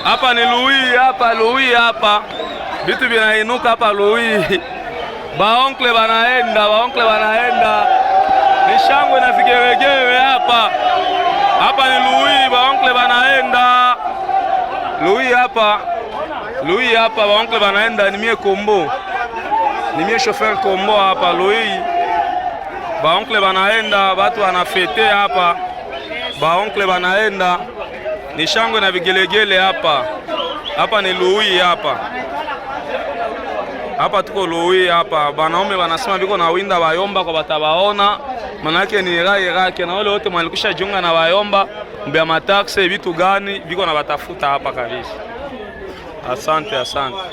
Hapa ni Lui hapa. Vitu vinainuka hapa Lui. Baonkle banaenda. Ni shangwe na vigewegewe hapa. Hapa ni Lui, baonkle banaenda. Lui hapa baonkle banaenda, ni mie Kombo. Ni mie chauffeur Kombo hapa Lui. Baonkle banaenda, watu wanafete hapa. Baonkle banaenda. Ni shangwe na vigelegele hapa. Hapa ni Lui hapa. Hapa tuko Lui hapa. Banaume wanasema biko na winda bayomba kwa batabaona. Manake ni rake na wale wote mwalikisha junga na bayomba. Mbea mataksi vitu gani biko na batafuta hapa kabisa. Asante.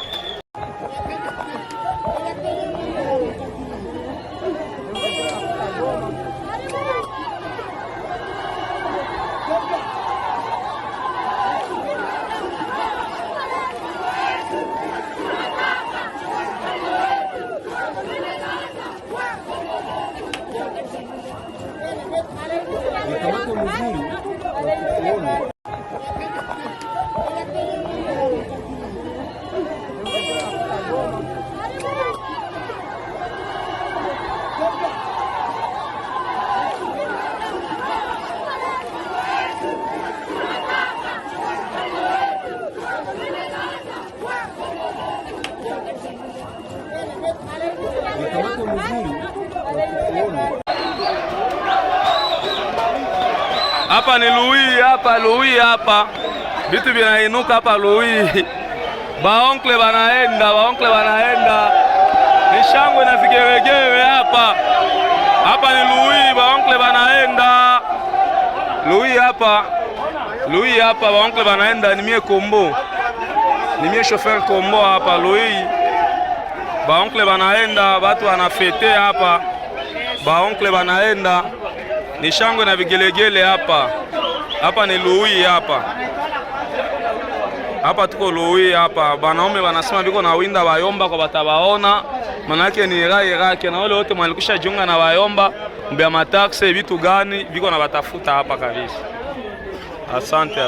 Hapa ni Lui hapa. Vitu vinainuka hapa Lui. Baonkle banaenda. Ni shangwe na vigewegewe hapa. Hapa ni Lui, baonkle banaenda. Lui hapa baonkle banaenda, ni mie Kombo. Ni mie chauffeur Kombo hapa Lui. Baonkle banaenda, watu wanafete hapa. Baonkle banaenda. Ni shangwe na vigelegele hapa. Hapa ni Lui hapa. Hapa tuko Lui hapa. Banaume wanasema biko na winda bayomba kwa batabaona. Manake ni rake na wale wote mwalikisha junga na bayomba. Mbea mataksi vitu gani biko na batafuta hapa kabisa. Asante.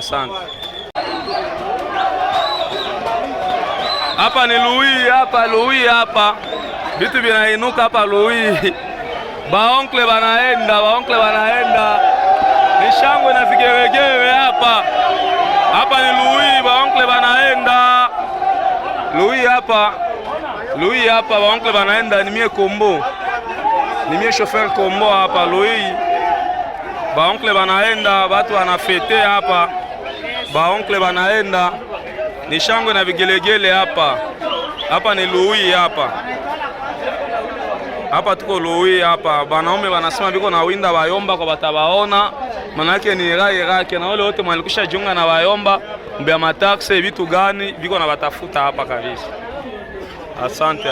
Hapa ni Lui hapa. Vitu vinainuka hapa Lui. Baonkle banaenda. Ni shangwe na vigewegewe hapa. Hapa ni Lui, baonkle banaenda. Lui hapa baonkle banaenda, ni mie Kombo. Ni mie chauffeur Kombo hapa Lui. Baonkle banaenda, watu wanafete hapa. Baonkle banaenda. Ni shangwe na vigelegele hapa. Hapa ni Lui hapa. Hapa tuko Lui hapa. Banaume wanasema biko na winda bayomba kwa batabaona. Manake ni rake na wale wote mwalikisha junga na bayomba. Mbea mataksi vitu gani biko na batafuta hapa kabisa. Asante.